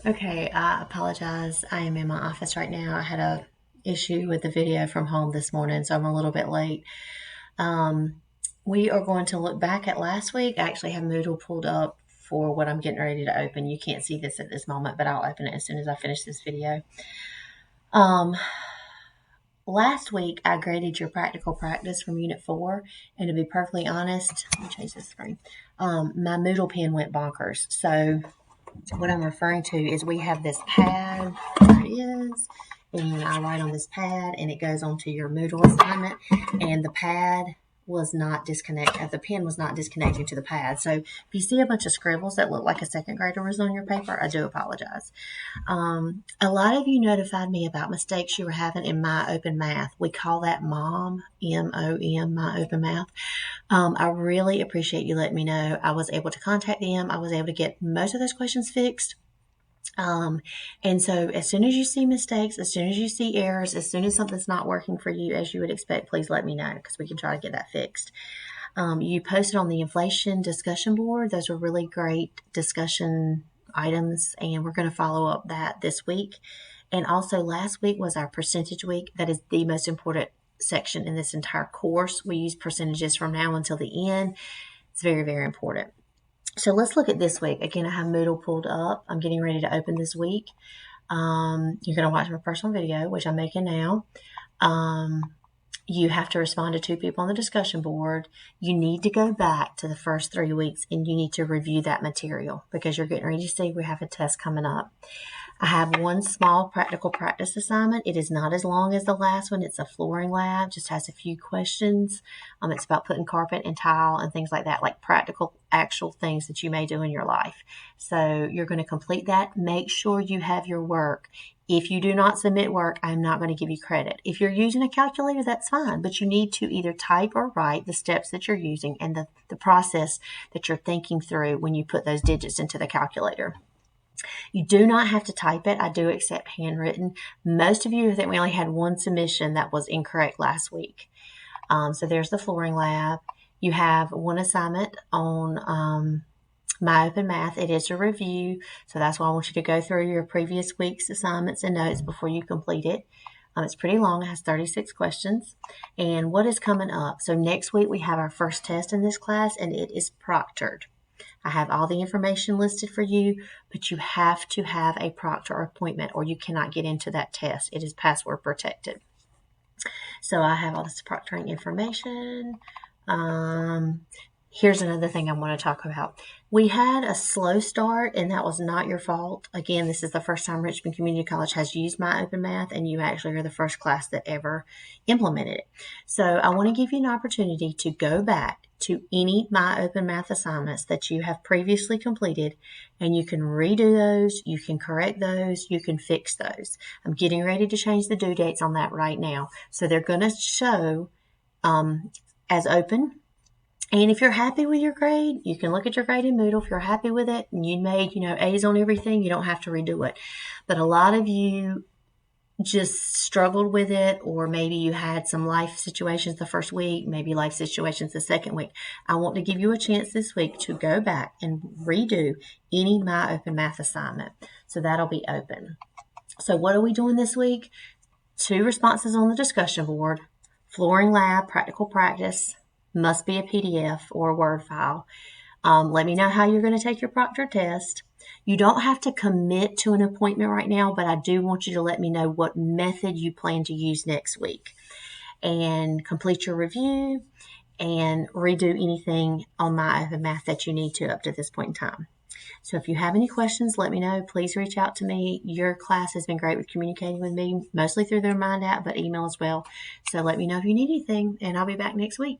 Okay, I apologize. I am in my office right now. I had a issue with the video from home this morning, so I'm a little bit late. Um, we are going to look back at last week. I actually have Moodle pulled up for what I'm getting ready to open. You can't see this at this moment, but I'll open it as soon as I finish this video. Um, Last week I graded your practical practice from Unit 4, and to be perfectly honest, let me change this screen. My Moodle pen went bonkers. So what I'm referring to is we have this pad, there it is, and I write on this pad and it goes onto your Moodle assignment, and the pad was not disconnected, the pen was not disconnecting to the pad. So if you see a bunch of scribbles that look like a second grader was on your paper, I do apologize. A lot of you notified me about mistakes you were having in My Open Math. We call that MOM, M-O-M, My Open Math. I really appreciate you letting me know. I was able to contact them. I was able to get most of those questions fixed. And so as soon as you see mistakes, as soon as you see errors, as soon as something's not working for you as you would expect, please let me know because we can try to get that fixed. You posted on the inflation discussion board. Those were really great discussion items, and we're going to follow up that this week. And also last week was our percentage week. That is the most important section in this entire course. We use percentages from now until the end. It's very, very important. So let's look at this week. Again, I have Moodle pulled up. I'm getting ready to open this week. You're going to watch my personal video, which I'm making now. You have to respond to 2 people on the discussion board. You need to go back to the first 3 weeks and you need to review that material because you're getting ready to see we have a test coming up. I have one small practical practice assignment. It is not as long as the last one. It's a flooring lab, just has a few questions. It's about putting carpet and tile and things like that, like practical, actual things that you may do in your life. So you're going to complete that. Make sure you have your work. If you do not submit work, I'm not going to give you credit. If you're using a calculator, that's fine, but you need to either type or write the steps that you're using and the process that you're thinking through when you put those digits into the calculator. You do not have to type it. I do accept handwritten. Most of you, I think we only had one submission that was incorrect last week. So there's the flooring lab. You have one assignment on My Open Math. It is a review, so that's why I want you to go through your previous week's assignments and notes before you complete it. It's pretty long. It has 36 questions. And what is coming up? So next week we have our first test in this class, and it is proctored. I have all the information listed for you, but you have to have a proctor appointment or you cannot get into that test. It is password protected. So I have all this proctoring information. Here's another thing I want to talk about. We had a slow start, and that was not your fault. Again, this is the first time Richmond Community College has used My Open Math, and you actually are the first class that ever implemented it. So I want to give you an opportunity to go back to any My Open Math assignments that you have previously completed, and you can redo those, you can correct those, you can fix those. I'm getting ready to change the due dates on that right now. So they're going to show as open. And if you're happy with your grade, you can look at your grade in Moodle. If you're happy with it and you made, A's on everything, you don't have to redo it. But a lot of you just struggled with it, or maybe you had some life situations the first week, maybe life situations the second week. I want to give you a chance this week to go back and redo any My Open Math assignment. So that'll be open. So what are we doing this week? 2 responses on the discussion board, flooring lab, practical practice, must be a PDF or a Word file. Let me know how you're going to take your proctor test. You don't have to commit to an appointment right now, but I do want you to let me know what method you plan to use next week. And complete your review and redo anything on My Open Math that you need to up to this point in time. So if you have any questions, let me know. Please reach out to me. Your class has been great with communicating with me, mostly through their Mind app, but email as well. So let me know if you need anything, and I'll be back next week.